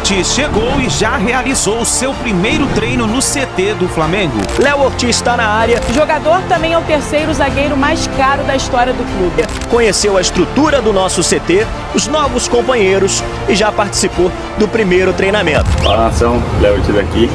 Ortiz chegou e já realizou seu primeiro treino no CT do Flamengo. Léo Ortiz está na área. O jogador também é o terceiro zagueiro mais caro da história do clube. Conheceu a estrutura do nosso CT, os novos companheiros e já participou do primeiro treinamento. Fala, nação, Léo Ortiz aqui.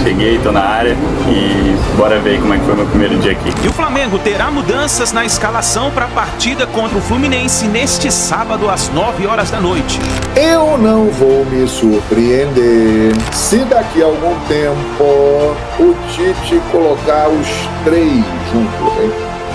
Cheguei, tô na área e bora ver como é que foi o meu primeiro dia aqui. E o Flamengo terá mudanças na escalação para a partida contra o Fluminense neste sábado às 9 horas da noite. Eu não vou me surpreender se daqui a algum tempo o Tite colocar os três juntos, hein?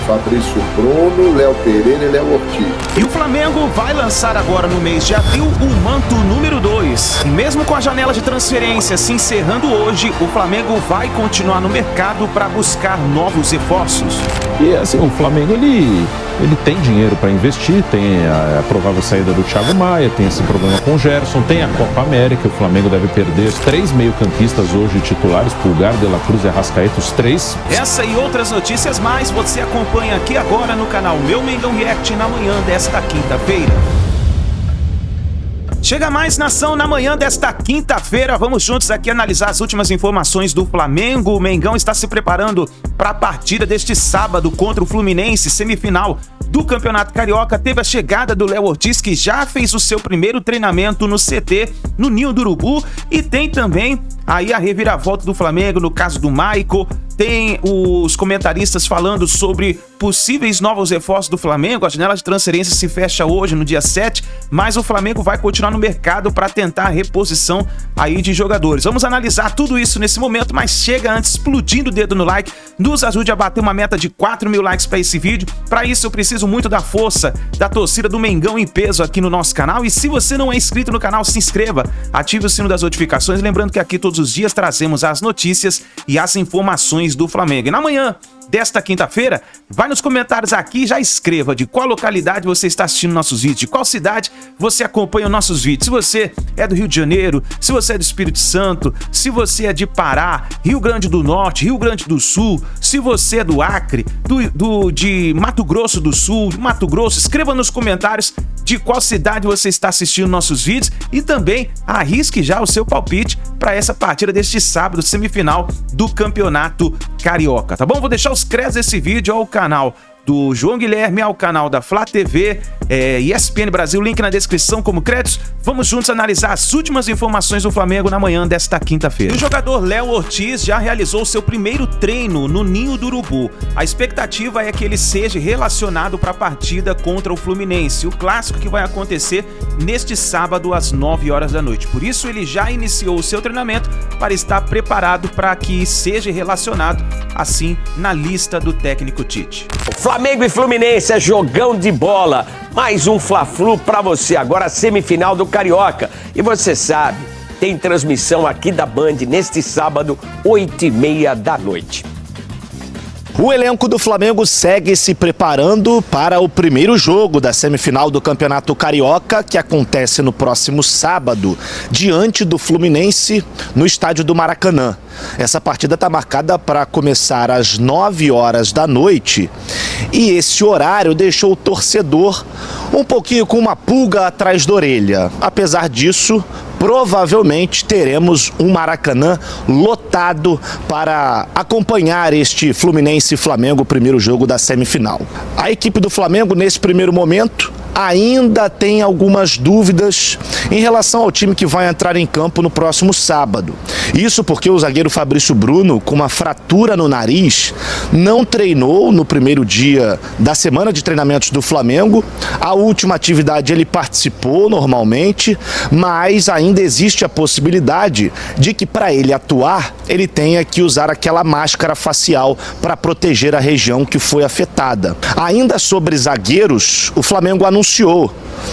Fabrício Bruno, Léo Pereira e Léo Ortiz. E o Flamengo vai lançar agora no mês de abril o manto número 2. E mesmo com a janela de transferência se encerrando hoje, o Flamengo vai continuar no mercado para buscar novos reforços. E assim, o Flamengo ele tem dinheiro para investir, tem a provável saída do Thiago Maia, tem esse problema com o Gerson, tem a Copa América. O Flamengo deve perder os 3 meio-campistas hoje titulares, Pulgar, De La Cruz e Arrascaeta, os 3. Essa e outras notícias mais você acompanha aqui agora no canal Meu Mengão React na manhã desta quinta-feira. Chega mais, nação, na manhã desta quinta-feira. Vamos juntos aqui analisar as últimas informações do Flamengo. O Mengão está se preparando para a partida deste sábado contra o Fluminense, semifinal do Campeonato Carioca. Teve a chegada do Léo Ortiz, que já fez o seu primeiro treinamento no CT, no Ninho do Urubu. E tem também aí a reviravolta do Flamengo, no caso do Maico. Tem os comentaristas falando sobre possíveis novos reforços do Flamengo. A janela de transferência se fecha hoje, no dia 7, mas o Flamengo vai continuar no mercado para tentar a reposição aí de jogadores. Vamos analisar tudo isso nesse momento, mas chega antes explodindo o dedo no like. Nos ajude a bater uma meta de 4 mil likes para esse vídeo. Para isso eu preciso muito da força da torcida do Mengão em peso aqui no nosso canal. E se você não é inscrito no canal, se inscreva, ative o sino das notificações. Lembrando que aqui todos os dias trazemos as notícias e as informações do Flamengo. E na manhã desta quinta-feira, vai nos comentários aqui e já escreva de qual localidade você está assistindo nossos vídeos, de qual cidade você acompanha os nossos vídeos. Se você é do Rio de Janeiro, se você é do Espírito Santo, se você é de Pará, Rio Grande do Norte, Rio Grande do Sul, se você é do Acre, de Mato Grosso do Sul, de Mato Grosso, escreva nos comentários de qual cidade você está assistindo nossos vídeos e também arrisque já o seu palpite para essa partida deste sábado, semifinal do Campeonato Carioca, tá bom? Vou deixar os créditos desse vídeo ao canal do João Guilherme, ao canal da Flá TV, ESPN Brasil, link na descrição como créditos. Vamos juntos analisar as últimas informações do Flamengo na manhã desta quinta-feira. O jogador Léo Ortiz já realizou seu primeiro treino no Ninho do Urubu. A expectativa é que ele seja relacionado para a partida contra o Fluminense, o clássico que vai acontecer neste sábado às 9 horas da noite. Por isso ele já iniciou o seu treinamento para estar preparado para que seja relacionado assim na lista do técnico Tite. Flamengo e Fluminense é jogão de bola. Mais um Fla-Flu pra você, agora semifinal do Carioca. E você sabe, tem transmissão aqui da Band neste sábado, 8h30 da noite. O elenco do Flamengo segue se preparando para o primeiro jogo da semifinal do Campeonato Carioca, que acontece no próximo sábado, diante do Fluminense, no estádio do Maracanã. Essa partida está marcada para começar às 9 horas da noite e esse horário deixou o torcedor um pouquinho com uma pulga atrás da orelha. Apesar disso, provavelmente teremos um Maracanã lotado para acompanhar este Fluminense e Flamengo, primeiro jogo da semifinal. A equipe do Flamengo, nesse primeiro momento, ainda tem algumas dúvidas em relação ao time que vai entrar em campo no próximo sábado. Isso porque o zagueiro Fabrício Bruno, com uma fratura no nariz, não treinou no primeiro dia da semana de treinamentos do Flamengo. A última atividade ele participou normalmente, mas ainda existe a possibilidade de que para ele atuar, ele tenha que usar aquela máscara facial para proteger a região que foi afetada. Ainda sobre zagueiros, o Flamengo anunciou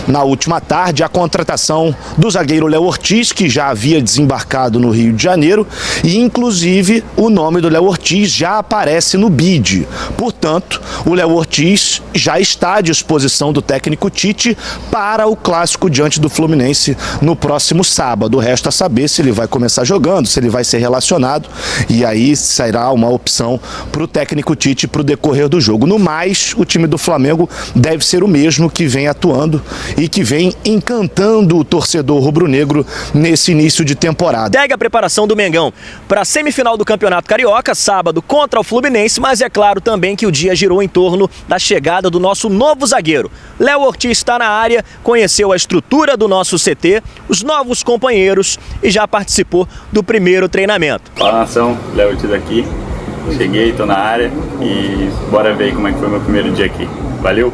na última tarde a contratação do zagueiro Léo Ortiz, que já havia desembarcado no Rio de Janeiro, e inclusive o nome do Léo Ortiz já aparece no bid. Portanto, o Léo Ortiz já está à disposição do técnico Tite para o clássico diante do Fluminense no próximo sábado. Resta saber se ele vai começar jogando, se ele vai ser relacionado, e aí será uma opção para o técnico Tite para o decorrer do jogo. No mais, o time do Flamengo deve ser o mesmo que vem vem atuando e que vem encantando o torcedor rubro-negro nesse início de temporada. Segue a preparação do Mengão para a semifinal do Campeonato Carioca, sábado contra o Fluminense, mas é claro também que o dia girou em torno da chegada do nosso novo zagueiro. Léo Ortiz está na área, conheceu a estrutura do nosso CT, os novos companheiros e já participou do primeiro treinamento. Fala, nação, Léo Ortiz aqui. Cheguei, tô na área e bora ver como é que foi meu primeiro dia aqui. Valeu!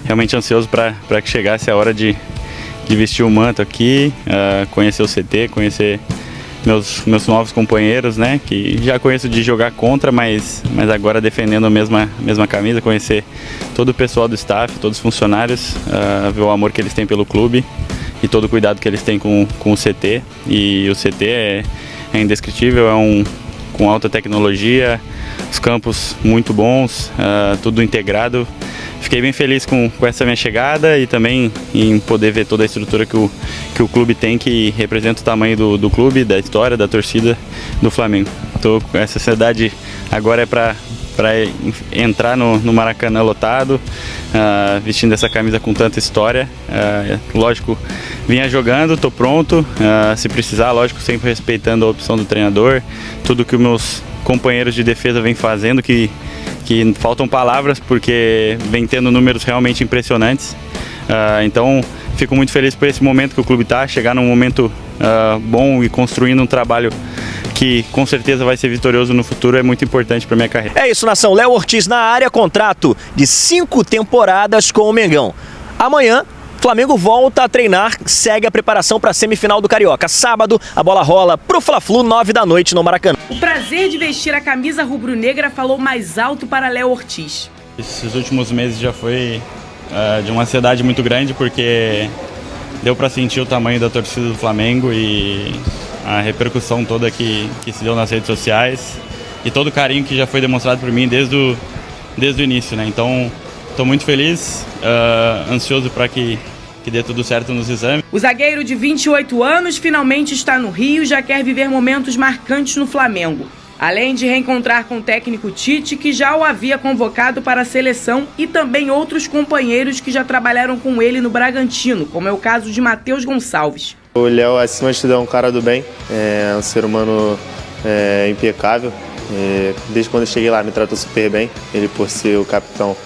Realmente ansioso para que chegasse a hora de vestir o manto aqui, conhecer o CT, conhecer meus novos companheiros, né? Que já conheço de jogar contra, mas agora defendendo a mesma camisa, conhecer todo o pessoal do staff, todos os funcionários, ver o amor que eles têm pelo clube e todo o cuidado que eles têm com o CT. E o CT é indescritível, com alta tecnologia, os campos muito bons, tudo integrado. Fiquei bem feliz com essa minha chegada e também em poder ver toda a estrutura que o clube tem, que representa o tamanho do clube, da história, da torcida do Flamengo. Tô com essa ansiedade agora é para entrar no Maracanã lotado, vestindo essa camisa com tanta história. Lógico, vinha jogando, tô pronto, se precisar, lógico, sempre respeitando a opção do treinador, tudo que os meus companheiros de defesa vêm fazendo, que faltam palavras, porque vem tendo números realmente impressionantes. Então, fico muito feliz por esse momento que o clube está, chegar num momento bom e construindo um trabalho que com certeza vai ser vitorioso no futuro, é muito importante para minha carreira. É isso, nação. Léo Ortiz na área, contrato de 5 temporadas com o Mengão. Amanhã, Flamengo volta a treinar, segue a preparação para a semifinal do Carioca. Sábado, a bola rola pro Fla-Flu, 9 da noite no Maracanã. O prazer de vestir a camisa rubro-negra falou mais alto para Léo Ortiz. Esses últimos meses já foi de uma ansiedade muito grande, porque deu para sentir o tamanho da torcida do Flamengo e a repercussão toda que se deu nas redes sociais e todo o carinho que já foi demonstrado por mim desde o início, né? Então, estou muito feliz, ansioso para que dê tudo certo nos exames. O zagueiro de 28 anos finalmente está no Rio e já quer viver momentos marcantes no Flamengo. Além de reencontrar com o técnico Tite, que já o havia convocado para a seleção, e também outros companheiros que já trabalharam com ele no Bragantino, como é o caso de Matheus Gonçalves. O Léo, acima de tudo, é um cara do bem, é um ser humano impecável. Desde quando eu cheguei lá, me tratou super bem. Ele, por ser o capitão,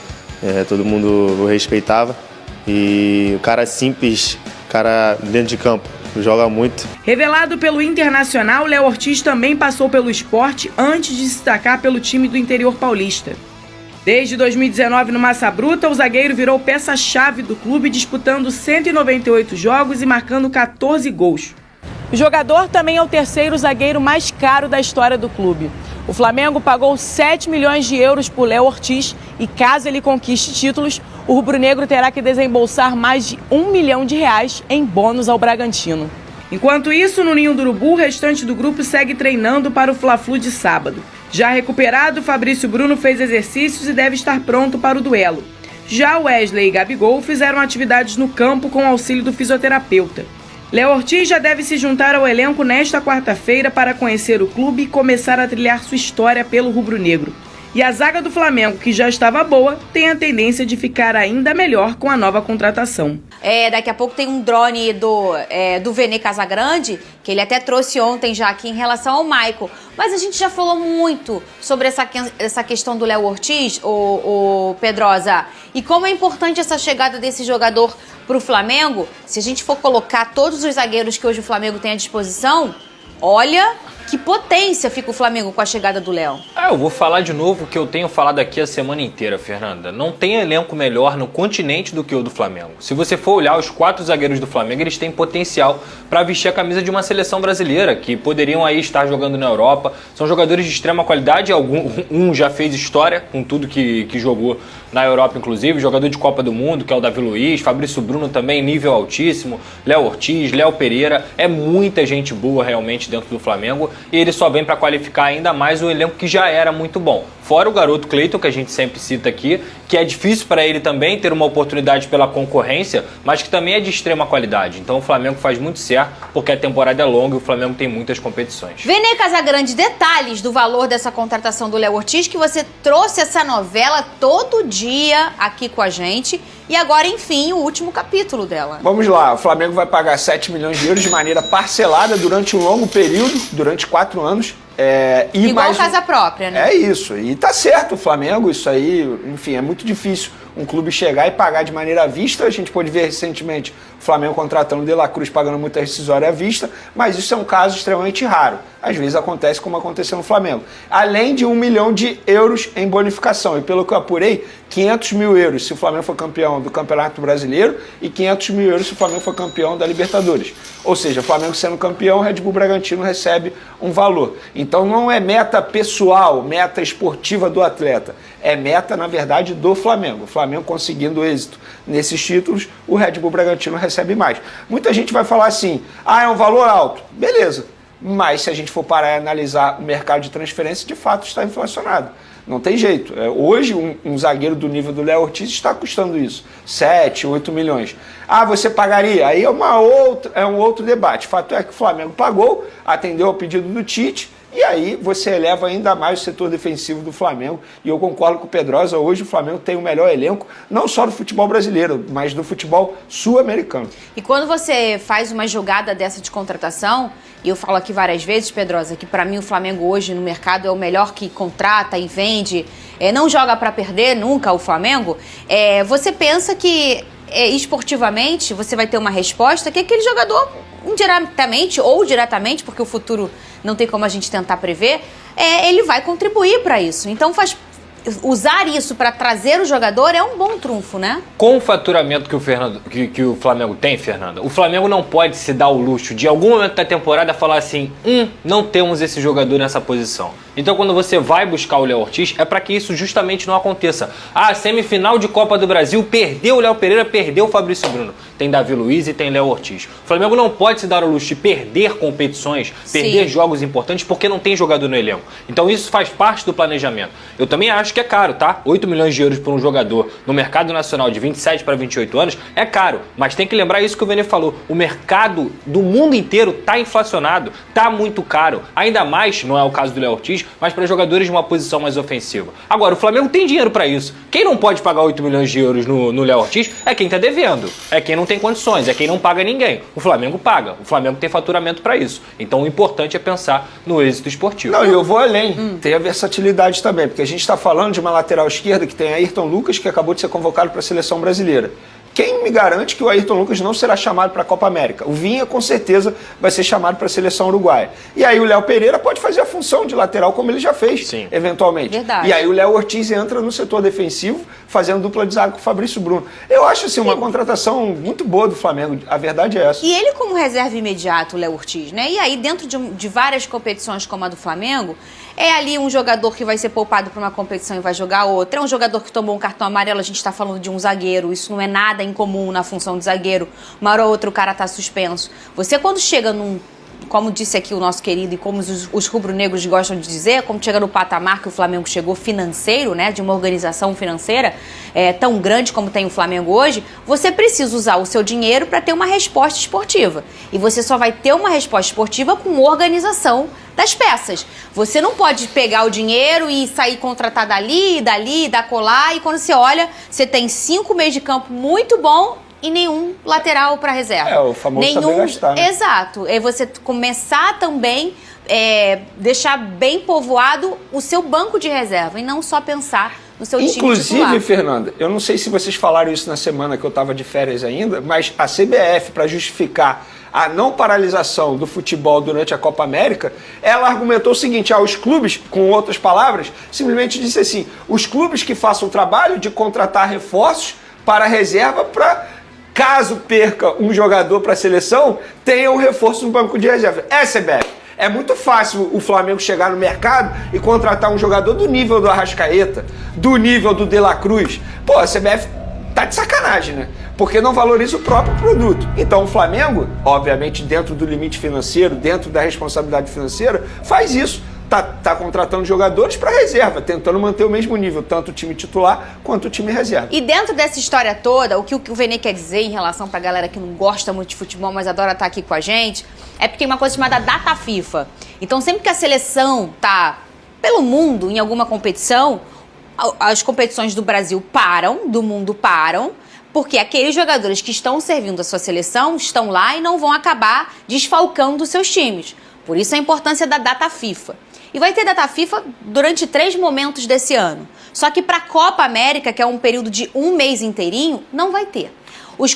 todo mundo o respeitava. E o cara simples, cara dentro de campo, joga muito. Revelado pelo Internacional, Léo Ortiz também passou pelo Sport antes de se destacar pelo time do interior paulista. Desde 2019 no Massa Bruta, o zagueiro virou peça-chave do clube, disputando 198 jogos e marcando 14 gols. O jogador também é o terceiro zagueiro mais caro da história do clube. O Flamengo pagou 7 milhões de euros por Léo Ortiz e, caso ele conquiste títulos, o rubro-negro terá que desembolsar mais de R$1 milhão em bônus ao Bragantino. Enquanto isso, no Ninho do Urubu, o restante do grupo segue treinando para o Fla-Flu de sábado. Já recuperado, Fabrício Bruno fez exercícios e deve estar pronto para o duelo. Já Wesley e Gabigol fizeram atividades no campo com o auxílio do fisioterapeuta. Léo Ortiz já deve se juntar ao elenco nesta quarta-feira para conhecer o clube e começar a trilhar sua história pelo rubro-negro. E a zaga do Flamengo, que já estava boa, tem a tendência de ficar ainda melhor com a nova contratação. Daqui a pouco tem um drone do Vene Casagrande, que ele até trouxe ontem já aqui em relação ao Maicon. Mas a gente já falou muito sobre essa questão do Léo Ortiz, o Pedrosa. E como é importante essa chegada desse jogador para o Flamengo. Se a gente for colocar todos os zagueiros que hoje o Flamengo tem à disposição, olha que potência fica o Flamengo com a chegada do Léo. Eu vou falar de novo o que eu tenho falado aqui a semana inteira, Fernanda. Não tem elenco melhor no continente do que o do Flamengo. Se você for olhar os 4 zagueiros do Flamengo, eles têm potencial para vestir a camisa de uma seleção brasileira, que poderiam aí estar jogando na Europa. São jogadores de extrema qualidade, um já fez história com tudo que jogou na Europa, inclusive, jogador de Copa do Mundo, que é o Davi Luiz, Fabrício Bruno também, nível altíssimo, Léo Ortiz, Léo Pereira, é muita gente boa realmente dentro do Flamengo, e ele só vem para qualificar ainda mais o elenco que já era muito bom. Fora o garoto Cleiton, que a gente sempre cita aqui, que é difícil para ele também ter uma oportunidade pela concorrência, mas que também é de extrema qualidade. Então o Flamengo faz muito certo, porque a temporada é longa e o Flamengo tem muitas competições. Vene Casagrande, detalhes do valor dessa contratação do Léo Ortiz, que você trouxe essa novela todo dia aqui com a gente. E agora, enfim, o último capítulo dela. Vamos lá, o Flamengo vai pagar 7 milhões de euros de maneira parcelada durante um longo período, durante 4 anos. Igual casa própria, né? É isso, e tá certo o Flamengo, isso aí, enfim, é muito difícil um clube chegar e pagar de maneira à vista. A gente pôde ver recentemente o Flamengo contratando o De La Cruz pagando muita rescisória à vista, mas isso é um caso extremamente raro. Às vezes acontece como aconteceu no Flamengo. Além de 1 milhão de euros em bonificação, e pelo que eu apurei, 500 mil euros se o Flamengo for campeão do Campeonato Brasileiro e 500 mil euros se o Flamengo for campeão da Libertadores. Ou seja, o Flamengo sendo campeão, o Red Bull Bragantino recebe um valor. Então não é meta pessoal, meta esportiva do atleta. É meta, na verdade, do Flamengo. O Flamengo conseguindo êxito nesses títulos, o Red Bull Bragantino recebe mais. Muita gente vai falar assim, é um valor alto. Beleza. Mas se a gente for parar e analisar o mercado de transferência, de fato está inflacionado. Não tem jeito. Hoje, um zagueiro do nível do Léo Ortiz está custando isso. 7, 8 milhões. Você pagaria? Aí é um outro debate. O fato é que o Flamengo pagou, atendeu ao pedido do Tite, e aí você eleva ainda mais o setor defensivo do Flamengo. E eu concordo com o Pedrosa, hoje o Flamengo tem o melhor elenco, não só do futebol brasileiro, mas do futebol sul-americano. E quando você faz uma jogada dessa de contratação, e eu falo aqui várias vezes, Pedrosa, que para mim o Flamengo hoje no mercado é o melhor que contrata e vende, não joga para perder nunca o Flamengo, você pensa que esportivamente você vai ter uma resposta que aquele jogador, indiretamente ou diretamente, porque o futuro não tem como a gente tentar prever, ele vai contribuir para isso. Então usar isso para trazer o jogador é um bom trunfo, né? Com o faturamento que o Flamengo tem, Fernanda, o Flamengo não pode se dar o luxo de, em algum momento da temporada, falar assim, não temos esse jogador nessa posição. Então, quando você vai buscar o Léo Ortiz, é para que isso justamente não aconteça. Semifinal de Copa do Brasil, perdeu o Léo Pereira, perdeu o Fabrício Bruno. Tem Davi Luiz e tem Léo Ortiz. O Flamengo não pode se dar o luxo de perder competições, perder jogos importantes, porque não tem jogador no elenco. Então, isso faz parte do planejamento. Eu também acho que é caro, tá? 8 milhões de euros por um jogador no mercado nacional de 27 para 28 anos é caro. Mas tem que lembrar isso que o Vene falou. O mercado do mundo inteiro tá inflacionado, tá muito caro. Ainda mais, não é o caso do Léo Ortiz, mas para jogadores de uma posição mais ofensiva. Agora, o Flamengo tem dinheiro para isso. Quem não pode pagar 8 milhões de euros no Léo Ortiz é quem tá devendo, é quem não tem condições, é quem não paga ninguém. O Flamengo paga, o Flamengo tem faturamento para isso. Então o importante é pensar no êxito esportivo. Não, e eu vou além, tem a versatilidade também, porque a gente está falando de uma lateral esquerda que tem Ayrton Lucas, que acabou de ser convocado para a seleção brasileira. Quem me garante que o Ayrton Lucas não será chamado para a Copa América? O Vinha, com certeza, vai ser chamado para a seleção uruguaia. E aí o Léo Pereira pode fazer a função de lateral, como ele já fez, eventualmente. Verdade. E aí o Léo Ortiz entra no setor defensivo, fazendo dupla de zaga com o Fabrício Bruno. Eu acho, assim, uma contratação muito boa do Flamengo. A verdade é essa. E ele como reserva imediato, o Léo Ortiz, né? E aí, dentro de várias competições como a do Flamengo, é ali um jogador que vai ser poupado para uma competição e vai jogar outra. É um jogador que tomou um cartão amarelo, a gente está falando de um zagueiro. Isso não é nada incomum na função de zagueiro. Uma hora ou outra o cara tá suspenso. Você, quando chega como disse aqui o nosso querido e como os rubro-negros gostam de dizer, como chega no patamar que o Flamengo chegou financeiro, né, de uma organização financeira tão grande como tem o Flamengo hoje, você precisa usar o seu dinheiro para ter uma resposta esportiva. E você só vai ter uma resposta esportiva com organização das peças. Você não pode pegar o dinheiro e sair contratar dali, da colar, e quando você olha, você tem 5 meios de campo muito bom e nenhum lateral para reserva. O famoso saber gastar, né? Exato. É você começar também deixar bem povoado o seu banco de reserva e não só pensar no seu time titular. Inclusive, Fernanda, eu não sei se vocês falaram isso na semana que eu estava de férias ainda, mas a CBF, para justificar a não paralisação do futebol durante a Copa América, ela argumentou o seguinte: os clubes, com outras palavras, simplesmente disse assim, os clubes que façam o trabalho de contratar reforços para a reserva para, caso perca um jogador para a seleção, tenham um reforço no banco de reserva. CBF. É muito fácil o Flamengo chegar no mercado e contratar um jogador do nível do Arrascaeta, do nível do De La Cruz. Pô, a CBF tá de sacanagem, né? Porque não valoriza o próprio produto. Então o Flamengo, obviamente dentro do limite financeiro, dentro da responsabilidade financeira, faz isso. Tá contratando jogadores para reserva, tentando manter o mesmo nível, tanto o time titular quanto o time reserva. E dentro dessa história toda, o que o Vene quer dizer em relação pra galera que não gosta muito de futebol, mas adora estar aqui com a gente, é porque tem uma coisa chamada data FIFA. Então sempre que a seleção tá pelo mundo em alguma competição, as competições do Brasil param, do mundo param, porque aqueles jogadores que estão servindo a sua seleção estão lá e não vão acabar desfalcando os seus times. Por isso a importância da data FIFA. E vai ter data FIFA durante 3 momentos desse ano. Só que para a Copa América, que é um período de 1 mês inteirinho, não vai ter.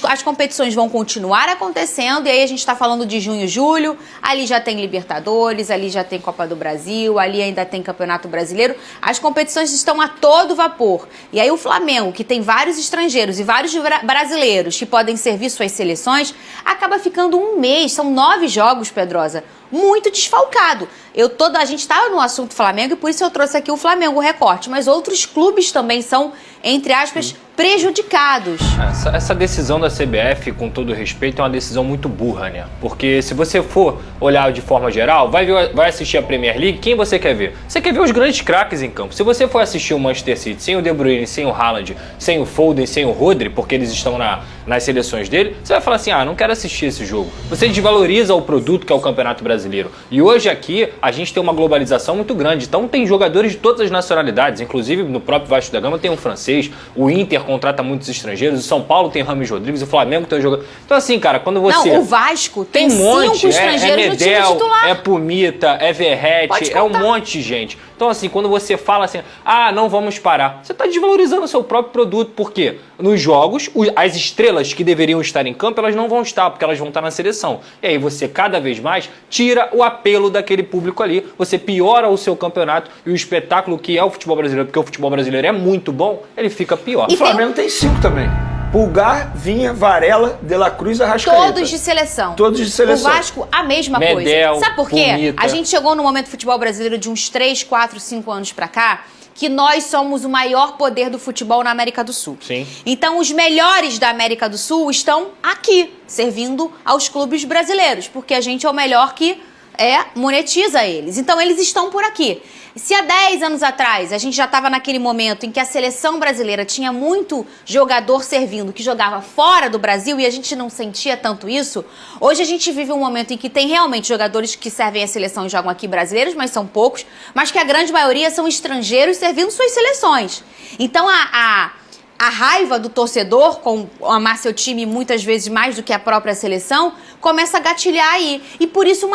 As competições vão continuar acontecendo, e aí a gente está falando de junho e julho, ali já tem Libertadores, ali já tem Copa do Brasil, ali ainda tem Campeonato Brasileiro. As competições estão a todo vapor. E aí o Flamengo, que tem vários estrangeiros e vários brasileiros que podem servir suas seleções, acaba ficando 1 mês, são 9 jogos, Pedrosa, muito desfalcado. A gente estava no assunto Flamengo e por isso eu trouxe aqui o Flamengo, o recorte, mas outros clubes também são, entre aspas, prejudicados. Essa decisão da CBF, com todo respeito, é uma decisão muito burra, né? Porque se você for olhar de forma geral, vai assistir a Premier League, quem você quer ver? Você quer ver os grandes craques em campo. Se você for assistir o Manchester City sem o De Bruyne, sem o Haaland, sem o Foden, sem o Rodri, porque eles estão nas seleções dele, você vai falar assim, não quero assistir esse jogo. Você desvaloriza o produto que é o Campeonato Brasileiro. E hoje aqui, a gente tem uma globalização muito grande. Então tem jogadores de todas as nacionalidades, inclusive no próprio Vasco da Gama tem um francês, o Inter contrata muitos estrangeiros, o São Paulo tem Rames Rodrigues, o Flamengo tem um jogador. Então assim, cara, quando você... Não, o Vasco tem 5 estrangeiros no time titular. É Pumita, é Verratti, é um monte de gente. Então assim, quando você fala assim, não vamos parar, você está desvalorizando o seu próprio produto. Por quê? Nos jogos, as estrelas que deveriam estar em campo, elas não vão estar, porque elas vão estar na seleção. E aí você, cada vez mais, tira o apelo daquele público ali, você piora o seu campeonato e o espetáculo que é o futebol brasileiro, porque o futebol brasileiro é muito bom, ele fica pior. O Flamengo tem 5 também. Pulgar, Vinha, Varela, De La Cruz e Arrascaeta. Todos de seleção. Todos de seleção. O Vasco, a mesma Medel, coisa. Sabe por quê? Pumita. A gente chegou no momento do futebol brasileiro de uns 3, 4, 5 anos pra cá, que nós somos o maior poder do futebol na América do Sul. Sim. Então, os melhores da América do Sul estão aqui, servindo aos clubes brasileiros, porque a gente é o melhor que monetiza eles. Então, eles estão por aqui. Se há 10 anos atrás a gente já estava naquele momento em que a seleção brasileira tinha muito jogador servindo que jogava fora do Brasil e a gente não sentia tanto isso, hoje a gente vive um momento em que tem realmente jogadores que servem a seleção e jogam aqui brasileiros, mas são poucos, mas que a grande maioria são estrangeiros servindo suas seleções. Então a raiva do torcedor, com amar seu time muitas vezes mais do que a própria seleção, começa a gatilhar aí. E por isso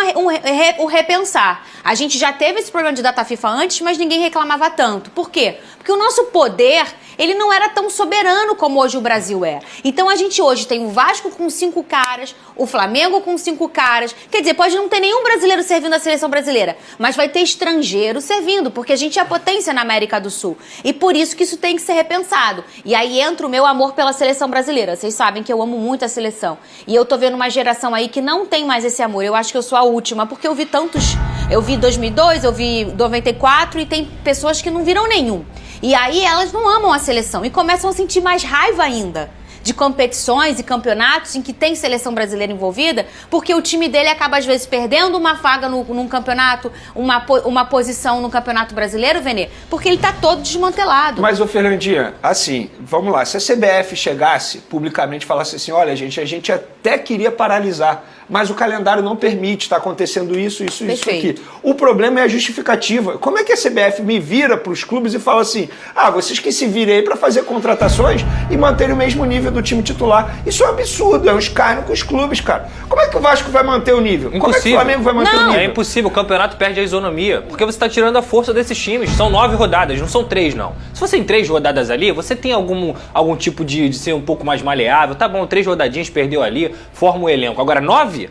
o repensar. A gente já teve esse problema de data FIFA antes, mas ninguém reclamava tanto. Por quê? Porque o nosso poder, ele não era tão soberano como hoje o Brasil é. Então a gente hoje tem o Vasco com 5 caras, o Flamengo com 5 caras. Quer dizer, pode não ter nenhum brasileiro servindo a seleção brasileira, mas vai ter estrangeiro servindo, porque a gente é a potência na América do Sul. E por isso que isso tem que ser repensado. E aí entra o meu amor pela seleção brasileira. Vocês sabem que eu amo muito a seleção. E eu tô vendo uma geração aí que não tem mais esse amor. Eu acho que eu sou a última, porque eu vi tantos... Eu vi 2002, eu vi 94 e tem pessoas que não viram nenhum. E aí elas não amam a seleção e começam a sentir mais raiva ainda. de competições e campeonatos em que tem seleção brasileira envolvida, porque o time dele acaba às vezes perdendo uma vaga num campeonato, uma posição no Campeonato Brasileiro, Vene, porque ele tá todo desmantelado. Mas, ô Fernandinha, assim, vamos lá, se a CBF chegasse publicamente e falasse assim, olha, gente, a gente até queria paralisar, mas o calendário não permite, está acontecendo isso aqui. O problema é a justificativa. Como é que a CBF me vira para os clubes e fala assim, vocês que se virem aí para fazer contratações e manterem o mesmo nível do time titular? Isso é um absurdo, é um escárnio com os clubes, cara. Como é que o Vasco vai manter o nível? Impossível. Como é que o Flamengo vai manter o nível? É impossível, o campeonato perde a isonomia, porque você está tirando a força desses times. São 9 rodadas, não são 3 não. Se fossem 3 rodadas ali, você tem algum tipo de ser um pouco mais maleável. Tá bom, 3 rodadinhas, perdeu ali, forma o elenco. Agora 9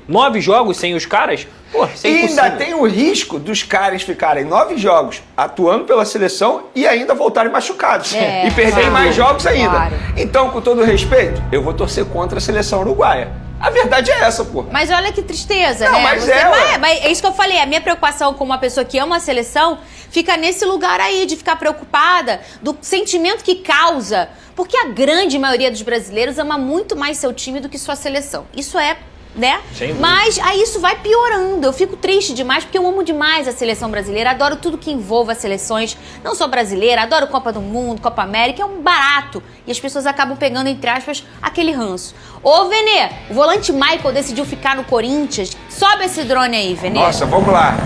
jogos sem os caras, pô, isso é impossível. Ainda tem o risco dos caras ficarem 9 jogos atuando pela seleção e ainda voltarem machucados. E perderem mais jogos ainda. Claro. Então, com todo respeito, eu vou torcer contra a seleção uruguaia. A verdade é essa, pô. Mas olha que tristeza, não, né? Mas mas é isso que eu falei. A minha preocupação como uma pessoa que ama a seleção fica nesse lugar aí, de ficar preocupada do sentimento que causa. Porque a grande maioria dos brasileiros ama muito mais seu time do que sua seleção. Isso é, né? Mas aí isso vai piorando. Eu fico triste demais porque eu amo demais a seleção brasileira, adoro tudo que envolve as seleções, não só brasileira, adoro Copa do Mundo, Copa América, é um barato. E as pessoas acabam pegando, entre aspas, aquele ranço. Ô, Vene, o volante Michael decidiu ficar no Corinthians. Sobe esse drone aí, Vene. Nossa, vamos lá.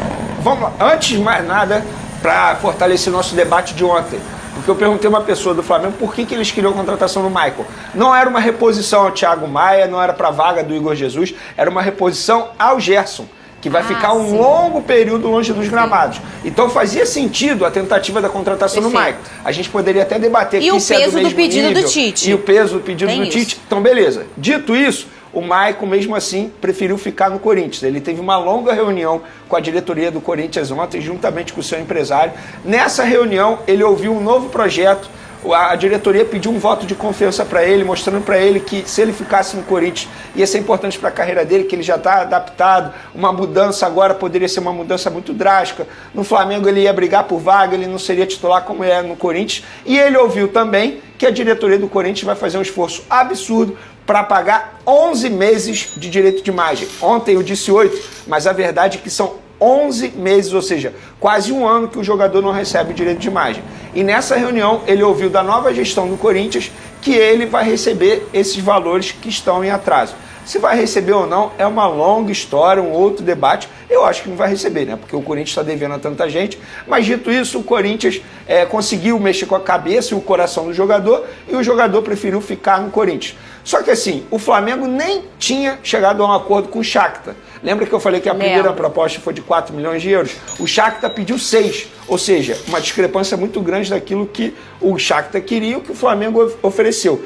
Antes de mais nada, para fortalecer nosso debate de ontem, porque eu perguntei a uma pessoa do Flamengo por que eles queriam a contratação do Michael. Não era uma reposição ao Thiago Maia, não era para a vaga do Igor Jesus, era uma reposição ao Gerson, que vai ficar um longo período longe dos gramados. Então fazia sentido a tentativa da contratação do Michael. A gente poderia até debater aqui se é do mesmo nível. E o peso do pedido do Tite. E o peso do pedido do Tite. Então, beleza. Dito isso, o Maicon, mesmo assim, preferiu ficar no Corinthians. Ele teve uma longa reunião com a diretoria do Corinthians ontem, juntamente com o seu empresário. Nessa reunião, ele ouviu um novo projeto. A diretoria pediu um voto de confiança para ele, mostrando para ele que se ele ficasse no Corinthians ia ser importante para a carreira dele, que ele já está adaptado. Uma mudança agora poderia ser uma mudança muito drástica. No Flamengo ele ia brigar por vaga, ele não seria titular como é no Corinthians. E ele ouviu também que a diretoria do Corinthians vai fazer um esforço absurdo para pagar 11 meses de direito de imagem. Ontem eu disse 8, mas a verdade é que são 11 meses, ou seja, quase um ano que o jogador não recebe o direito de imagem. E nessa reunião ele ouviu da nova gestão do Corinthians que ele vai receber esses valores que estão em atraso. Se vai receber ou não é uma longa história, um outro debate. Eu acho que não vai receber, né? Porque o Corinthians está devendo a tanta gente. Mas dito isso, o Corinthians conseguiu mexer com a cabeça e o coração do jogador e o jogador preferiu ficar no Corinthians. Só que assim, o Flamengo nem tinha chegado a um acordo com o Shakhtar. Lembra que eu falei que a primeira proposta foi de 4 milhões de euros? O Shakhtar pediu 6, ou seja, uma discrepância muito grande daquilo que o Shakhtar queria e o que o Flamengo ofereceu.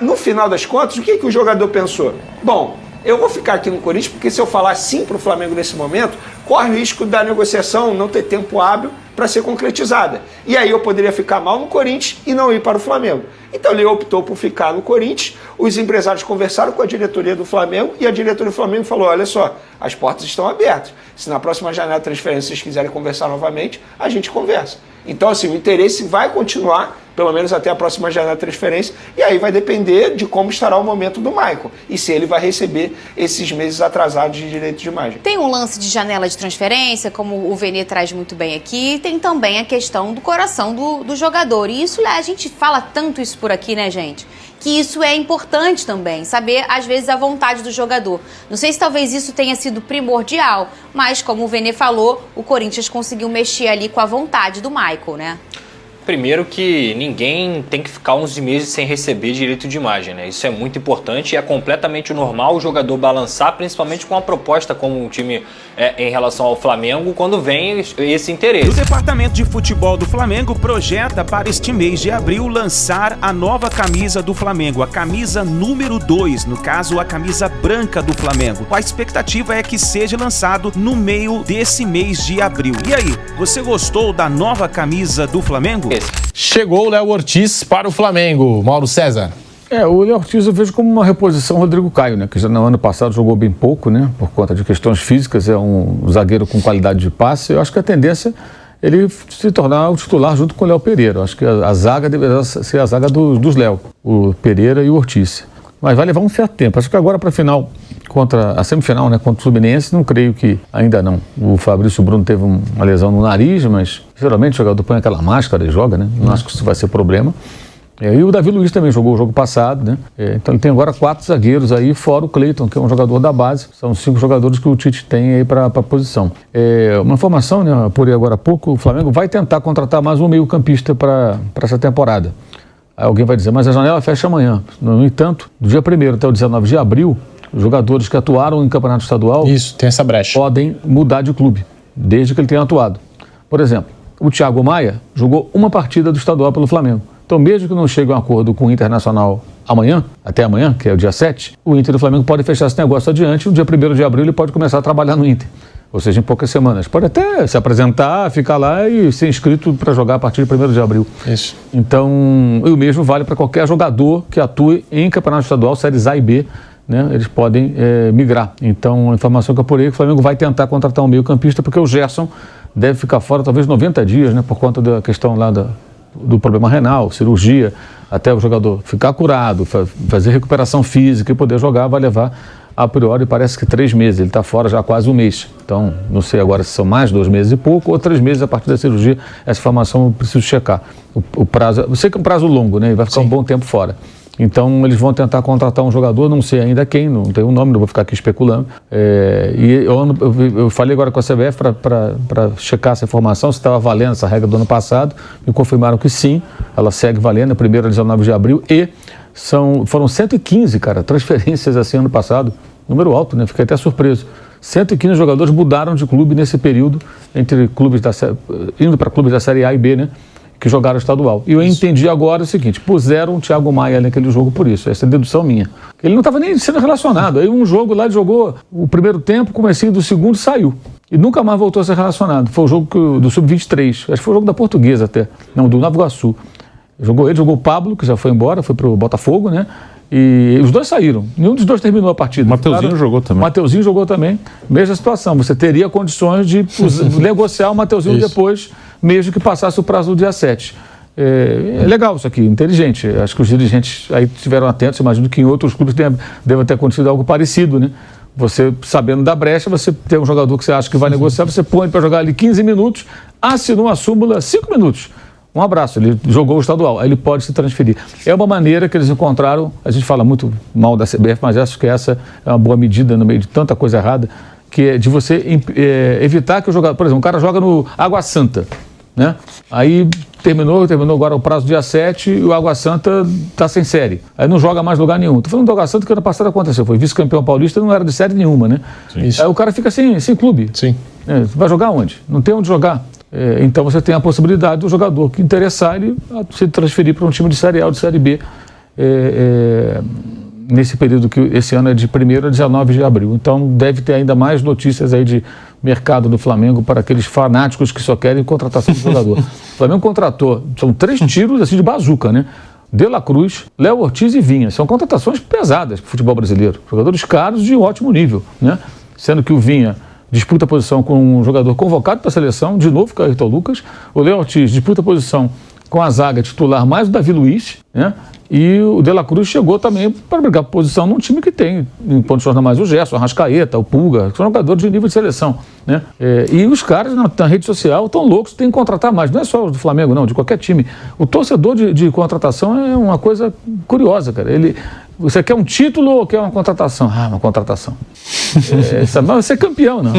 No final das contas, o que o jogador pensou? Bom, eu vou ficar aqui no Corinthians porque se eu falar sim para o Flamengo nesse momento, corre o risco da negociação não ter tempo hábil para ser concretizada. E aí eu poderia ficar mal no Corinthians e não ir para o Flamengo. Então ele optou por ficar no Corinthians, os empresários conversaram com a diretoria do Flamengo e a diretoria do Flamengo falou, olha só, as portas estão abertas. Se na próxima janela de transferência vocês quiserem conversar novamente, a gente conversa. Então assim, o interesse vai continuar, pelo menos até a próxima janela de transferência, e aí vai depender de como estará o momento do Michael e se ele vai receber esses meses atrasados de direito de imagem. Tem um lance de janela de transferência, como o Vene traz muito bem aqui, tem também a questão do coração do jogador. E isso, a gente fala tanto isso por aqui, né, gente? Que isso é importante também, saber, às vezes, a vontade do jogador. Não sei se talvez isso tenha sido primordial, mas, como o Vene falou, o Corinthians conseguiu mexer ali com a vontade do Michael, né? Primeiro que ninguém tem que ficar 11 meses sem receber direito de imagem, né? Isso é muito importante e é completamente normal o jogador balançar, principalmente com uma proposta como um time em relação ao Flamengo, quando vem esse interesse. O Departamento de Futebol do Flamengo projeta para este mês de abril lançar a nova camisa do Flamengo, a camisa número 2, no caso a camisa branca do Flamengo. A expectativa é que seja lançado no meio desse mês de abril. E aí, você gostou da nova camisa do Flamengo? Chegou o Léo Ortiz para o Flamengo. Mauro César. O Léo Ortiz eu vejo como uma reposição ao Rodrigo Caio, né? Que já no ano passado jogou bem pouco, né? Por conta de questões físicas, é um zagueiro com qualidade de passe. Eu acho que a tendência ele se tornar o titular junto com o Léo Pereira. Acho que a zaga deveria ser a zaga dos Léo, o Pereira e o Ortiz. Mas vai levar um certo tempo. Acho que agora para a final, contra a semifinal, né, contra o Fluminense, não creio que ainda não. O Fabrício Bruno teve uma lesão no nariz, mas geralmente o jogador põe aquela máscara e joga, né? Não acho que isso vai ser problema. E o Davi Luiz também jogou o jogo passado, né? Então ele tem agora 4 zagueiros aí, fora o Cleiton, que é um jogador da base. São 5 jogadores que o Tite tem aí para a posição. Uma informação, né? Por aí agora há pouco, o Flamengo vai tentar contratar mais um meio-campista para essa temporada. Aí alguém vai dizer, mas a janela fecha amanhã. No entanto, do dia 1º até o 19 de abril, os jogadores que atuaram em campeonato estadual tem essa brecha. Podem mudar de clube, desde que ele tenha atuado. Por exemplo, o Thiago Maia jogou uma partida do estadual pelo Flamengo. Então, mesmo que não chegue a um acordo com o Internacional até amanhã, que é o dia 7, o Inter e o Flamengo podem fechar esse negócio adiante. No dia 1º de abril ele pode começar a trabalhar no Inter. Ou seja, em poucas semanas. Pode até se apresentar, ficar lá e ser inscrito para jogar a partir de 1º de abril. Isso. Então, e o mesmo vale para qualquer jogador que atue em campeonato estadual, séries A e B, né? Eles podem migrar. Então, a informação que eu apurei é que o Flamengo vai tentar contratar um meio-campista, porque o Gerson deve ficar fora talvez 90 dias, né? Por conta da questão lá do problema renal, cirurgia, até o jogador ficar curado, fazer recuperação física e poder jogar, vai levar a priori parece que 3 meses, ele está fora já há quase 1 mês. Então, não sei agora se são mais 2 meses e pouco ou 3 meses a partir da cirurgia. Essa informação eu preciso checar. O prazo, eu sei que é um prazo longo, né? Ele vai ficar um bom tempo fora. Então, eles vão tentar contratar um jogador, não sei ainda quem, não tem um nome, não vou ficar aqui especulando. E eu falei agora com a CBF para checar essa informação, se estava valendo essa regra do ano passado. Me confirmaram que sim, ela segue valendo, a primeira 19 de abril. E foram 115, cara, transferências assim ano passado. Número alto, né? Fiquei até surpreso. 115 jogadores mudaram de clube nesse período, indo para clubes da Série A e B, né? Que jogaram estadual. E eu entendi agora o seguinte, puseram o Thiago Maia naquele jogo por isso, essa é a dedução minha. Ele não estava nem sendo relacionado, aí um jogo lá ele jogou o primeiro tempo, comecinho do segundo, saiu. E nunca mais voltou a ser relacionado. Foi o jogo do Sub-23, acho que foi o jogo da Portuguesa até, não, do Nova Iguaçu. Jogou o Pablo, que já foi embora, foi pro Botafogo, né? E os dois saíram, nenhum dos dois terminou a partida. Mateuzinho jogou também. Mateuzinho jogou também, mesma situação, você teria condições de negociar o Mateuzinho depois, mesmo que passasse o prazo do dia 7. É legal isso aqui, inteligente. Acho que os dirigentes aí estiveram atentos, imagino que em outros clubes deve ter acontecido algo parecido, né? Você, sabendo da brecha, você tem um jogador que você acha que vai negociar, você põe para jogar ali 15 minutos, assinou a súmula 5 minutos. Um abraço, ele jogou o estadual, aí ele pode se transferir. É uma maneira que eles encontraram, a gente fala muito mal da CBF, mas acho que essa é uma boa medida no meio de tanta coisa errada, que é de você evitar que o jogador, por exemplo, um cara joga no Água Santa, né? Aí terminou agora o prazo dia 7 e o Água Santa está sem série. Aí não joga mais lugar nenhum. Estou falando do Água Santa que ano passado aconteceu, foi vice-campeão paulista, não era de série nenhuma, né? Sim. Aí o cara fica sem clube. Sim. Vai jogar onde? Não tem onde jogar. Então você tem a possibilidade do jogador que interessar ele se transferir para um time de Série A ou de Série B nesse período que esse ano é de 1º a 19 de abril. Então deve ter ainda mais notícias aí de mercado do Flamengo para aqueles fanáticos que só querem contratação de jogador. O Flamengo contratou, são 3 tiros assim de bazuca, né? De La Cruz, Léo Ortiz e Vinha. São contratações pesadas para o futebol brasileiro. Jogadores caros de ótimo nível, né? Sendo que o Vinha disputa a posição com um jogador convocado para a seleção, de novo, que é o Ayrton Lucas. O Léo Ortiz disputa a posição com a zaga titular mais o Davi Luiz, né? E o De La Cruz chegou também para brigar por posição num time que tem, em condições normais, o Gerson, o Arrascaeta, o Pulga, que são jogadores de nível de seleção, né? E os caras na rede social estão loucos, tem que contratar mais. Não é só do Flamengo, não, de qualquer time. O torcedor de contratação é uma coisa curiosa, cara. Você quer um título ou quer uma contratação? Ah, uma contratação. Mas você é campeão, não.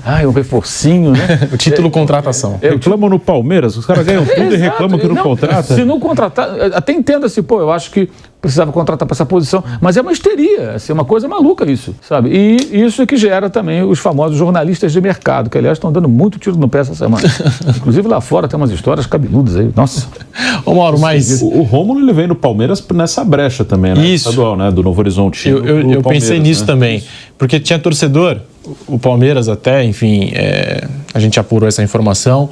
É um reforcinho, né? O título contratação. Reclamam no Palmeiras, os caras ganham tudo e reclamam que não contrata. Se não contratar, até entenda assim, eu acho que precisava contratar para essa posição, mas é uma histeria, assim, é uma coisa maluca isso, sabe? E isso é que gera também os famosos jornalistas de mercado, que aliás estão dando muito tiro no pé essa semana. Inclusive lá fora tem umas histórias cabeludas aí, nossa. Ô Mauro, mas... O Rômulo, ele vem no Palmeiras nessa brecha também, né? Isso. Estadual, né? Do Novo Horizonte. Eu pensei nisso, né? Também, porque tinha torcedor, o Palmeiras até, enfim, a gente apurou essa informação,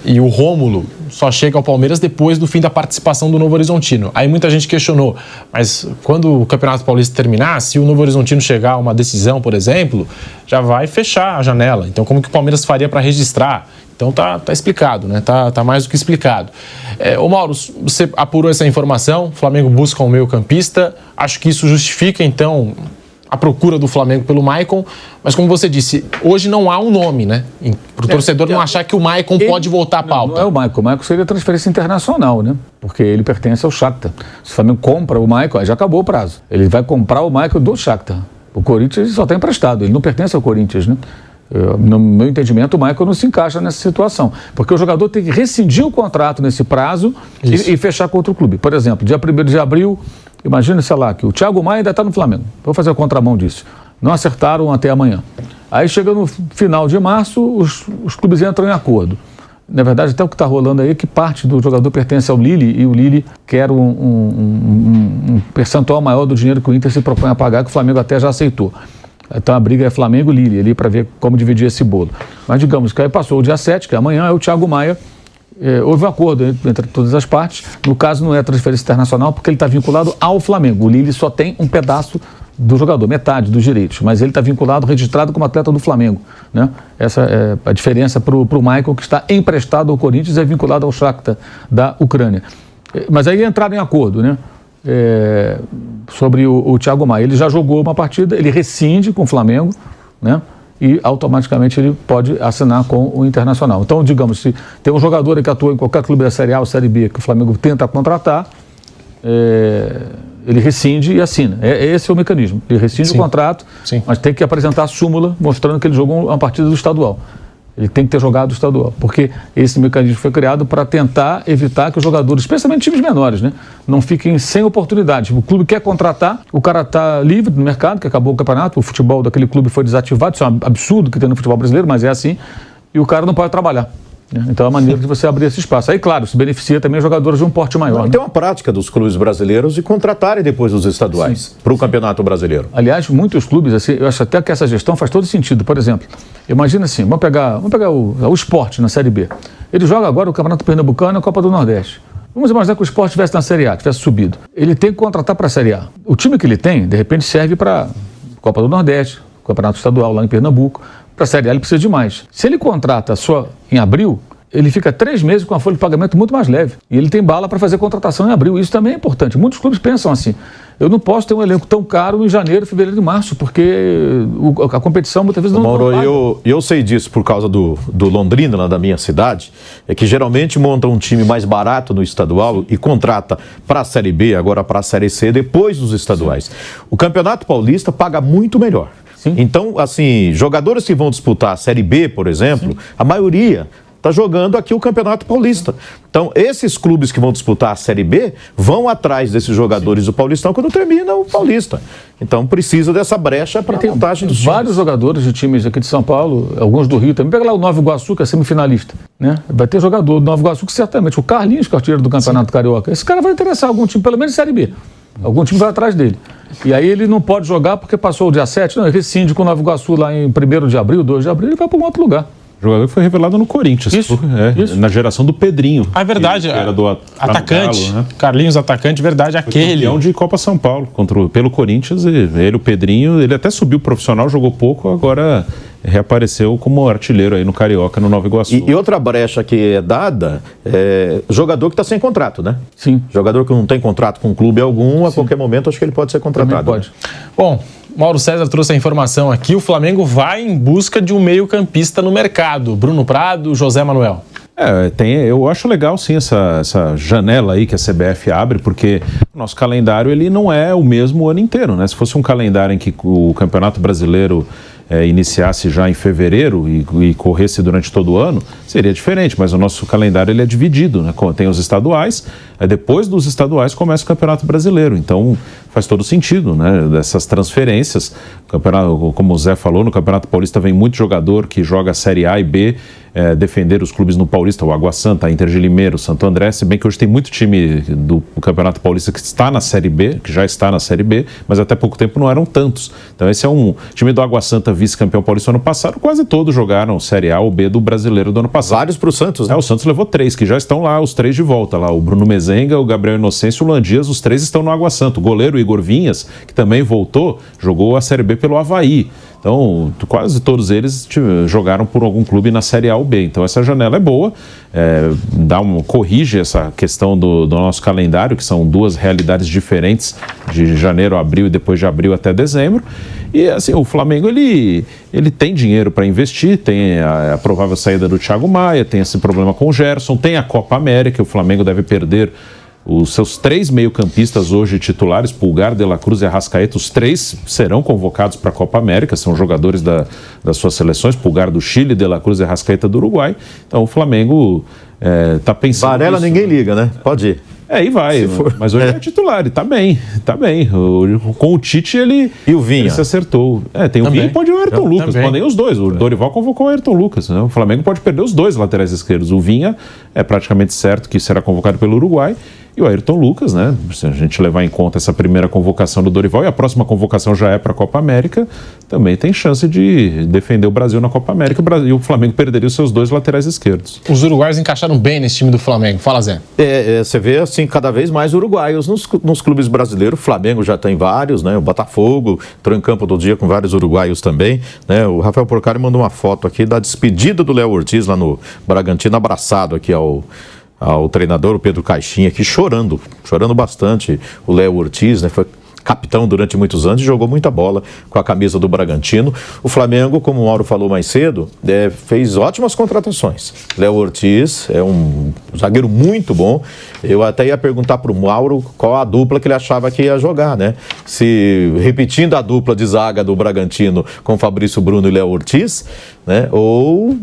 e o Rômulo só chega ao Palmeiras depois do fim da participação do Novo Horizontino. Aí muita gente questionou, mas quando o Campeonato Paulista terminar, se o Novo Horizontino chegar a uma decisão, por exemplo, já vai fechar a janela. Então como que o Palmeiras faria para registrar? Então tá explicado, né? Tá mais do que explicado. Ô Mauro, você apurou essa informação, o Flamengo busca um meio-campista, acho que isso justifica, então, a procura do Flamengo pelo Maicon, mas como você disse, hoje não há um nome, né? Para o torcedor não achar que o Maicon pode voltar à pauta. Não é o Maicon seria transferência internacional, né? Porque ele pertence ao Shakhtar. Se o Flamengo compra o Maicon, aí já acabou o prazo. Ele vai comprar o Maicon do Shakhtar. O Corinthians só está emprestado, ele não pertence ao Corinthians, né? No meu entendimento, o Maicon não se encaixa nessa situação, porque o jogador tem que rescindir o contrato nesse prazo e fechar com outro clube. Por exemplo, dia 1º de abril, imagina, sei lá, que o Thiago Maia ainda está no Flamengo. Vou fazer a contramão disso. Não acertaram até amanhã. Aí chega no final de março, os clubes entram em acordo. Na verdade, até o que está rolando aí é que parte do jogador pertence ao Lille e o Lille quer um percentual maior do dinheiro que o Inter se propõe a pagar, que o Flamengo até já aceitou. Então a briga é Flamengo-Lille ali para ver como dividir esse bolo. Mas digamos que aí passou o dia 7, que amanhã é o Thiago Maia. Houve um acordo entre todas as partes. No caso não é transferência internacional porque ele está vinculado ao Flamengo. O Lille só tem um pedaço do jogador, metade dos direitos, mas ele está vinculado, registrado como atleta do Flamengo, né? Essa é a diferença para o Maicon, que está emprestado ao Corinthians e é vinculado ao Shakhtar da Ucrânia. Mas aí entraram em acordo, né? Sobre o Thiago Maia. Ele já jogou uma partida, ele rescinde com o Flamengo, né? E automaticamente ele pode assinar com o Internacional. Então, digamos, se tem um jogador que atua em qualquer clube da Série A ou Série B que o Flamengo tenta contratar, ele rescinde e assina. Esse é o mecanismo. Ele rescinde o contrato, mas tem que apresentar a súmula mostrando que ele jogou uma partida do estadual. Ele tem que ter jogado o estadual, porque esse mecanismo foi criado para tentar evitar que os jogadores, especialmente times menores, né, não fiquem sem oportunidades. O clube quer contratar, o cara está livre no mercado, que acabou o campeonato, o futebol daquele clube foi desativado, isso é um absurdo que tem no futebol brasileiro, mas é assim, e o cara não pode trabalhar. Então é a maneira de você abrir esse espaço. Aí, claro, se beneficia também os jogadores de um porte maior. Tem uma prática dos clubes brasileiros de contratarem depois os estaduais para o Campeonato Brasileiro. Aliás, muitos clubes, assim, eu acho até que essa gestão faz todo sentido. Por exemplo, imagina assim, vamos pegar o Sport na Série B. Ele joga agora o Campeonato Pernambucano e a Copa do Nordeste. Vamos imaginar que o Sport estivesse na Série A, tivesse subido. Ele tem que contratar para a Série A. O time que ele tem, de repente, serve para Copa do Nordeste, Campeonato Estadual lá em Pernambuco. Para a Série A ele precisa de mais. Se ele contrata só em abril, ele fica 3 meses com a folha de pagamento muito mais leve. E ele tem bala para fazer contratação em abril. Isso também é importante. Muitos clubes pensam assim, eu não posso ter um elenco tão caro em janeiro, fevereiro e março, porque a competição muitas vezes não Mauro, eu sei disso por causa do Londrina, lá da minha cidade, é que geralmente monta um time mais barato no estadual e contrata para a Série B, agora para a Série C, depois dos estaduais. O Campeonato Paulista paga muito melhor. Então, assim, jogadores que vão disputar a Série B, por exemplo, a maioria está jogando aqui o Campeonato Paulista. Então, esses clubes que vão disputar a Série B vão atrás desses jogadores do Paulistão quando termina o Paulista. Então, precisa dessa brecha para a montagem dos times. Vários jogadores de times aqui de São Paulo, alguns do Rio também. Pega lá o Nova Iguaçu, que é semifinalista, né? Vai ter jogador do Nova Iguaçu que certamente, o Carlinhos, que é o artilheiro do Campeonato Carioca, esse cara vai interessar algum time, pelo menos Série B. Algum time vai atrás dele. E aí ele não pode jogar porque passou o dia 7, não, ele rescinde com o NovaIguaçu lá em 1º de abril, 2 de abril, ele vai para um outro lugar. O jogador que foi revelado no Corinthians. Isso. Na geração do Pedrinho. É verdade. Que era do atacante. Galo, né? Carlinhos, atacante, verdade. Aquele. Campeão de Copa São Paulo pelo Corinthians. Ele, o Pedrinho, ele até subiu profissional, jogou pouco, agora reapareceu como artilheiro aí no Carioca, no Nova Iguaçu. E outra brecha que é dada é jogador que está sem contrato, né? Sim. Jogador que não tem contrato com clube algum, a qualquer momento acho que ele pode ser contratado. Também pode. Né? Bom, Mauro César trouxe a informação aqui, o Flamengo vai em busca de um meio-campista no mercado. Bruno Prado, José Manuel. Eu acho legal sim essa janela aí que a CBF abre, porque o nosso calendário ele não é o mesmo o ano inteiro, né? Se fosse um calendário em que o Campeonato Brasileiro iniciasse já em fevereiro e corresse durante todo o ano, seria diferente, mas o nosso calendário ele é dividido, né? Tem os estaduais, depois dos estaduais começa o Campeonato Brasileiro, então faz todo sentido, né? Dessas transferências, como o Zé falou, no Campeonato Paulista vem muito jogador que joga Série A e B, defender os clubes no Paulista, o Água Santa, a Inter de Limeira, o Santo André, se bem que hoje tem muito time do Campeonato Paulista que está na Série B, que já está na Série B, mas até pouco tempo não eram tantos. Então esse é um time do Água Santa, vice-campeão paulista ano passado, quase todos jogaram Série A ou B do Brasileiro do ano passado. Vários para o Santos, né? O Santos levou 3, que já estão lá, os 3 de volta lá, o Bruno Mezenga, o Gabriel Inocêncio, o Landias, os 3 estão no Água Santa. O goleiro Igor Vinhas, que também voltou, jogou a Série B pelo Avaí. Então, quase todos eles jogaram por algum clube na Série A ou B. Então, essa janela é boa, corrige essa questão do nosso calendário, que são duas realidades diferentes, de janeiro a abril e depois de abril até dezembro. E, assim, o Flamengo, ele tem dinheiro para investir, tem a provável saída do Thiago Maia, tem esse problema com o Gerson, tem a Copa América, o Flamengo deve perder os seus 3 meio-campistas hoje titulares, Pulgar, De La Cruz e Arrascaeta. Os 3 serão convocados para a Copa América, são jogadores das suas seleções, Pulgar do Chile, De La Cruz e Arrascaeta do Uruguai. Então o Flamengo está pensando Varela nisso. Ninguém liga, né? Pode ir. E vai, mas hoje é titular, ele tá bem. Com o Tite E o Vinha? Ele se acertou. Tem o Vinha e pode o Ayrton Lucas, podem os dois. O Dorival convocou o Ayrton Lucas, né? O Flamengo pode perder os 2 laterais esquerdos. O Vinha é praticamente certo que será convocado pelo Uruguai. E o Ayrton Lucas, né? Se a gente levar em conta essa primeira convocação do Dorival e a próxima convocação já é para a Copa América, também tem chance de defender o Brasil na Copa América. E o Flamengo perderia os seus 2 laterais esquerdos. Os uruguaios encaixaram bem nesse time do Flamengo. Fala, Zé. Você vê, assim, cada vez mais uruguaios nos clubes brasileiros. O Flamengo já tem vários, né? O Botafogo entrou em campo todo dia com vários uruguaios também, né? O Rafael Porcari mandou uma foto aqui da despedida do Léo Ortiz lá no Bragantino, abraçado aqui ao treinador, o Pedro Caixinha, aqui chorando bastante. O Léo Ortiz, né, foi capitão durante muitos anos e jogou muita bola com a camisa do Bragantino. O Flamengo, como o Mauro falou mais cedo, fez ótimas contratações. Léo Ortiz é um zagueiro muito bom. Eu até ia perguntar para o Mauro qual a dupla que ele achava que ia jogar, né? Se repetindo a dupla de zaga do Bragantino com Fabrício Bruno e Léo Ortiz, né? Ou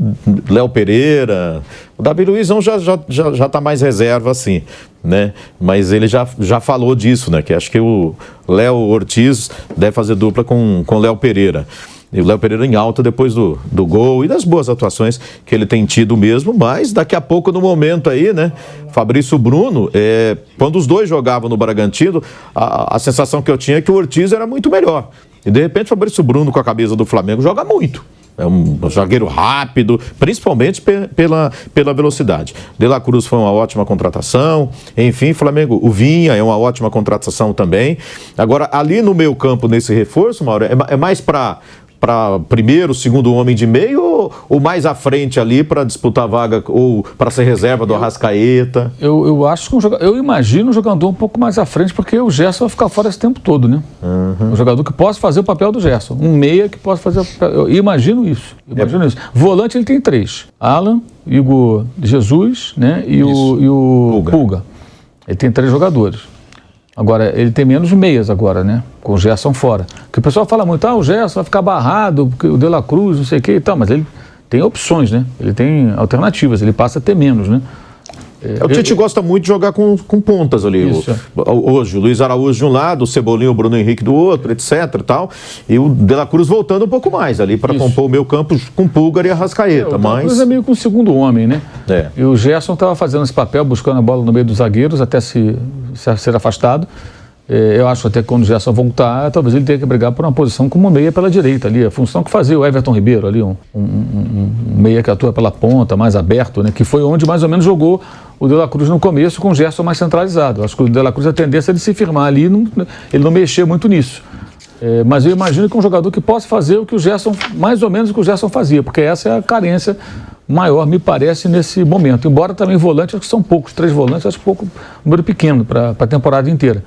Léo Pereira. O Davi Luizão já tá mais reserva, assim, né? Mas ele já falou disso, né? Que acho que o Léo Ortiz deve fazer dupla com Léo Pereira. E o Léo Pereira em alta depois do gol e das boas atuações que ele tem tido mesmo, mas daqui a pouco, no momento aí, né? Fabrício Bruno, quando os dois jogavam no Bragantino, a sensação que eu tinha é que o Ortiz era muito melhor. E de repente o Fabrício Bruno com a camisa do Flamengo joga muito. É um zagueiro rápido, principalmente pela velocidade. De La Cruz foi uma ótima contratação. Enfim, Flamengo, o Vinha é uma ótima contratação também. Agora, ali no meio campo, nesse reforço, Mauro, é mais para primeiro, segundo homem de meio ou mais à frente ali para disputar a vaga ou para ser reserva do Arrascaeta? Eu acho que eu imagino um jogador um pouco mais à frente, porque o Gerson vai ficar fora esse tempo todo, né? Um jogador que possa fazer o papel do Gerson. Um meia que possa fazer o papel. Eu imagino isso. Volante ele tem 3. Alan, Igor Jesus, né? E o Pulga. Ele tem 3 jogadores. Agora, ele tem menos meias agora, né? Com o Gerson fora. Porque o pessoal fala muito, o Gerson vai ficar barrado, porque o De La Cruz, não sei o que e tal, mas ele tem opções, né? Ele tem alternativas, ele passa a ter menos, né? O Tite gosta muito de jogar com pontas ali. Hoje, o Luiz Araújo de um lado, o Cebolinha, o Bruno Henrique do outro, etc. e tal. E o De La Cruz voltando um pouco mais ali para compor o meio campo com Pulgar e Arrascaeta. O De La Cruz é meio com o segundo homem, né? E o Gerson estava fazendo esse papel, buscando a bola no meio dos zagueiros, até ser afastado. Eu acho até que quando o Gerson voltar, talvez ele tenha que brigar por uma posição como meia pela direita ali. A função que fazia o Everton Ribeiro ali, um meia que atua pela ponta, mais aberto, né? Que foi onde mais ou menos jogou o De La Cruz no começo, com o Gerson mais centralizado. Acho que o De La Cruz, a tendência é ele se firmar ali, ele não mexer muito nisso. Mas eu imagino que um jogador que possa fazer o que o Gerson, mais ou menos o que o Gerson fazia, porque essa é a carência maior, me parece, nesse momento. Embora também volante, acho que são poucos, 3 volantes, acho pouco, número pequeno para a temporada inteira.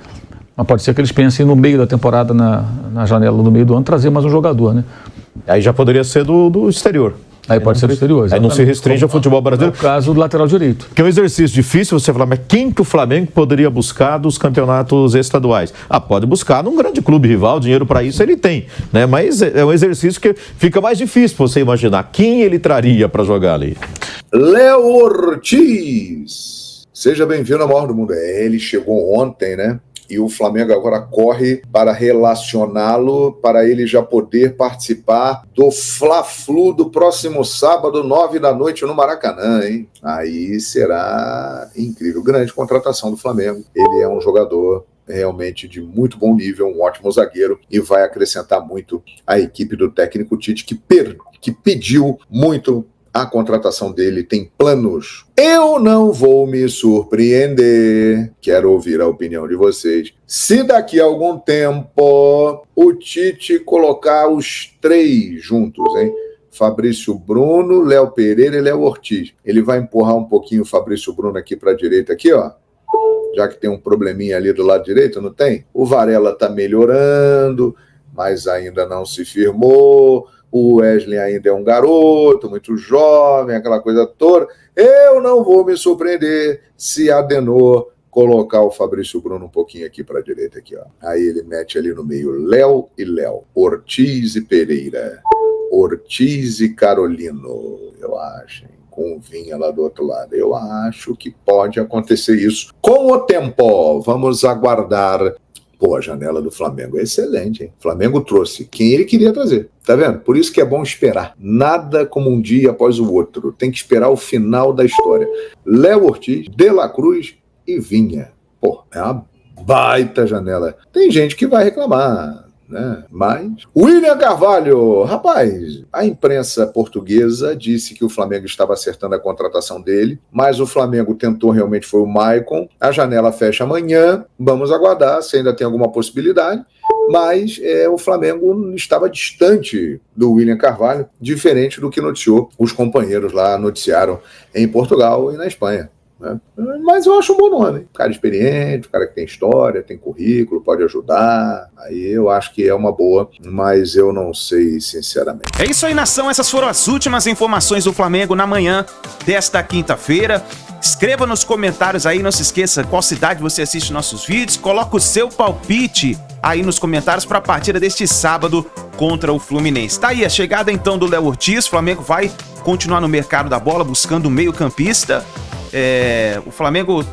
Mas pode ser que eles pensem no meio da temporada, na janela, no meio do ano, trazer mais um jogador, né? Aí já poderia ser do exterior. Aí pode ser do exterior, exatamente. Aí não se restringe ao futebol brasileiro. No caso do lateral direito. Que é um exercício difícil você falar, mas quem que o Flamengo poderia buscar dos campeonatos estaduais? Pode buscar num grande clube rival, dinheiro para isso ele tem, né? Mas é um exercício que fica mais difícil você imaginar quem ele traria para jogar ali. Léo Ortiz, seja bem-vindo ao maior do mundo. Ele chegou ontem, né? E o Flamengo agora corre para relacioná-lo, para ele já poder participar do Fla-Flu do próximo sábado, 9 da noite, no Maracanã, hein? Aí será incrível. Grande contratação do Flamengo. Ele é um jogador realmente de muito bom nível, um ótimo zagueiro, e vai acrescentar muito à equipe do técnico Tite, que pediu muito a contratação dele, tem planos. Eu não vou me surpreender, quero ouvir a opinião de vocês, se daqui a algum tempo o Tite colocar os 3 juntos, hein? Fabrício Bruno, Léo Pereira e Léo Ortiz. Ele vai empurrar um pouquinho o Fabrício Bruno aqui para a direita, aqui, ó. Já que tem um probleminha ali do lado direito, não tem? O Varela tá melhorando, mas ainda não se firmou. O Wesley ainda é um garoto, muito jovem, aquela coisa toda. Eu não vou me surpreender se Adenor colocar o Fabrício Bruno um pouquinho aqui para a direita, aqui, ó. Aí ele mete ali no meio Léo e Léo, Ortiz e Pereira, Ortiz e Carolino, eu acho, hein? Com o Vinha lá do outro lado. Eu acho que pode acontecer isso com o tempo. Vamos aguardar. Pô, a janela do Flamengo é excelente, hein? O Flamengo trouxe quem ele queria trazer. Tá vendo? Por isso que é bom esperar. Nada como um dia após o outro. Tem que esperar o final da história. Léo Ortiz, De La Cruz e Vinha. Pô, é uma baita janela. Tem gente que vai reclamar, né? Mas William Carvalho, rapaz, a imprensa portuguesa disse que o Flamengo estava acertando a contratação dele, mas o Flamengo tentou, realmente foi o Maicon. A janela fecha amanhã, vamos aguardar se ainda tem alguma possibilidade, mas o Flamengo estava distante do William Carvalho, diferente do que noticiou os companheiros lá, noticiaram em Portugal e na Espanha. Mas eu acho um bom nome, um cara experiente, um cara que tem história, tem currículo, pode ajudar, aí eu acho que é uma boa, mas eu não sei sinceramente. É isso aí, nação, essas foram as últimas informações do Flamengo na manhã desta quinta-feira. Escreva nos comentários aí, não se esqueça qual cidade você assiste nossos vídeos, coloca o seu palpite aí nos comentários para a partida deste sábado contra o Fluminense. Tá aí a chegada então do Léo Ortiz, o Flamengo vai continuar no mercado da bola buscando um meio-campista. O Flamengo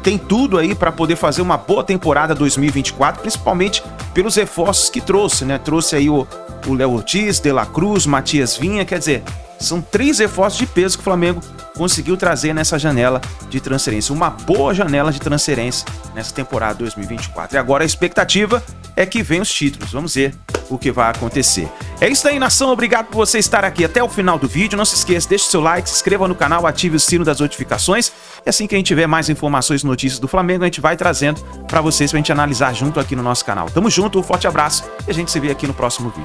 tem tudo aí para poder fazer uma boa temporada 2024, principalmente pelos reforços que trouxe, né? Trouxe aí o Léo Ortiz, De La Cruz, Matias Vinha, quer dizer, são 3 reforços de peso que o Flamengo conseguiu trazer nessa janela de transferência. Uma boa janela de transferência nessa temporada 2024. E agora a expectativa é que venham os títulos. Vamos ver o que vai acontecer. É isso aí, nação. Obrigado por você estar aqui até o final do vídeo. Não se esqueça, deixe seu like, se inscreva no canal, ative o sino das notificações. E assim que a gente tiver mais informações e notícias do Flamengo, a gente vai trazendo para vocês, pra gente analisar junto aqui no nosso canal. Tamo junto, um forte abraço e a gente se vê aqui no próximo vídeo.